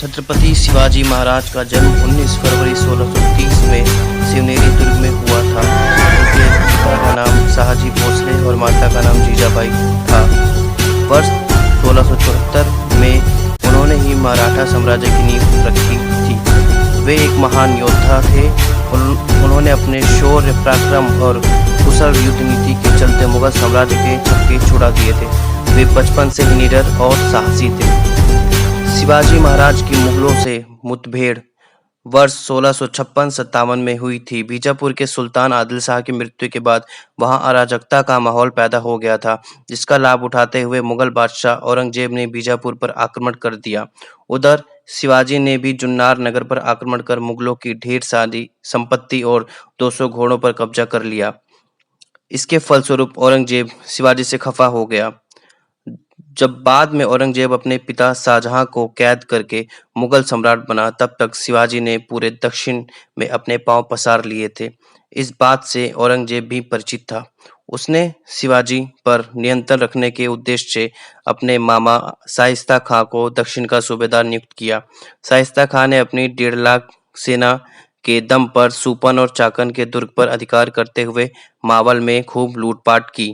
छत्रपति शिवाजी महाराज का जन्म 19 फरवरी 1630 में शिवनेरी दुर्ग में हुआ था। उनके पिता का नाम शाहजी भोसले और माता का नाम जीजाबाई था। वर्ष 1674 में उन्होंने ही मराठा साम्राज्य की नींव रखी थी। वे एक महान योद्धा थे। उन्होंने अपने शौर्य, पराक्रम और कुशल युद्ध नीति के चलते मुगल साम्राज्य के छक्के छुड़ा दिए थे। वे बचपन से ही निडर और साहसी थे। शिवाजी महाराज की मुगलों से मुठभेड़ वर्ष 1656-57 में हुई थी। बीजापुर के सुल्तान आदिल शाह की मृत्यु के बाद वहां अराजकता का माहौल पैदा हो गया था, जिसका लाभ उठाते हुए मुगल बादशाह औरंगजेब ने बीजापुर पर आक्रमण कर दिया। उधर शिवाजी ने भी जुन्नर नगर पर आक्रमण कर मुगलों की ढेर सारी संपत्ति और 200 घोड़ों पर कब्जा कर लिया। इसके फलस्वरूप औरंगजेब शिवाजी से खफा हो गया। जब बाद में औरंगजेब अपने पिता शाहजहां को कैद करके मुगल सम्राट बना, तब तक शिवाजी ने पूरे दक्षिण में अपने पांव पसार लिए थे। इस बात से औरंगजेब भी परिचित था। उसने शिवाजी पर नियंत्रण रखने के उद्देश्य से अपने मामा शाइस्ता खां को दक्षिण का सूबेदार नियुक्त किया। शाइस्ता खां ने अपनी 1.5 लाख सेना के दम पर सुपन और चाकन के दुर्ग पर अधिकार करते हुए मावल में खूब लूटपाट की।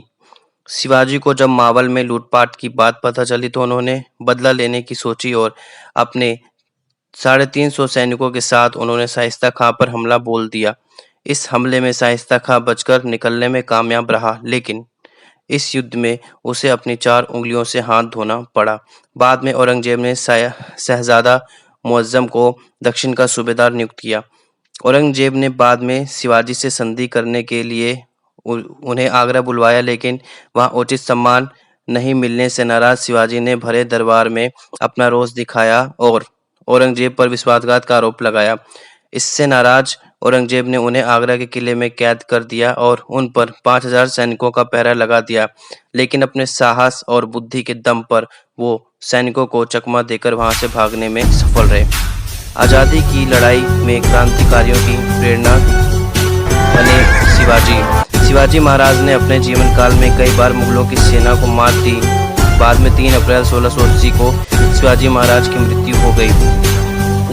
शिवाजी को जब मावल में लूटपाट की बात पता चली तो उन्होंने बदला लेने की सोची और अपने 350 सैनिकों के साथ उन्होंने शाइस्ता खां पर हमला बोल दिया। इस हमले में शाइस्ता खां बचकर निकलने में कामयाब रहा, लेकिन इस युद्ध में उसे अपनी 4 उंगलियों से हाथ धोना पड़ा। बाद में औरंगजेब ने शहजादा मुअज्जम को दक्षिण का सूबेदार नियुक्त किया। औरंगजेब ने बाद में शिवाजी से संधि करने के लिए उन्हें आगरा बुलवाया, लेकिन वहां उचित सम्मान नहीं मिलने से नाराज शिवाजी ने भरे दरबार में अपना रोष दिखाया और औरंगजेब पर विश्वासघात का आरोप लगाया। इससे नाराज औरंगजेब ने उन्हें आगरा के किले में कैद कर दिया और उन पर 5000 सैनिकों का पहरा लगा दिया, लेकिन अपने साहस और बुद्धि के दम पर वो सैनिकों को चकमा देकर वहां से भागने में सफल रहे। आजादी की लड़ाई में क्रांतिकारियों की प्रेरणा बने शिवाजी महाराज ने अपने जीवन काल में कई बार मुगलों की सेना को मात दी। बाद में 3 अप्रैल 1680 को शिवाजी महाराज की मृत्यु हो गई,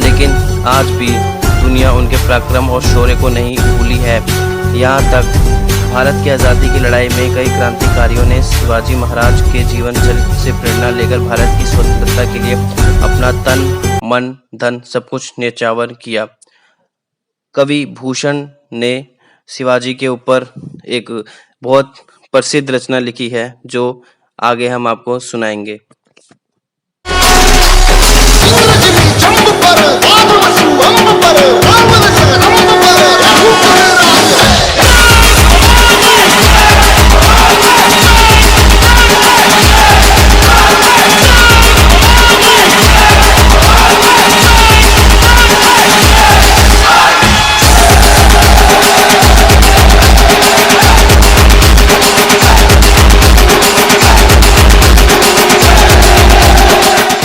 लेकिन आज भी दुनिया उनके पराक्रम और शौर्य को नहीं भूली है। यहाँ तक भारत की आज़ादी की लड़ाई में कई क्रांतिकारियों ने शिवाजी महाराज के जीवन चरित्र से प्रेरणा लेकर भारत की स्वतंत्रता के लिए अपना तन, मन, धन सब कुछ न्यौछावर किया। कवि भूषण ने शिवाजी के ऊपर एक बहुत प्रसिद्ध रचना लिखी है, जो आगे हम आपको सुनाएंगे।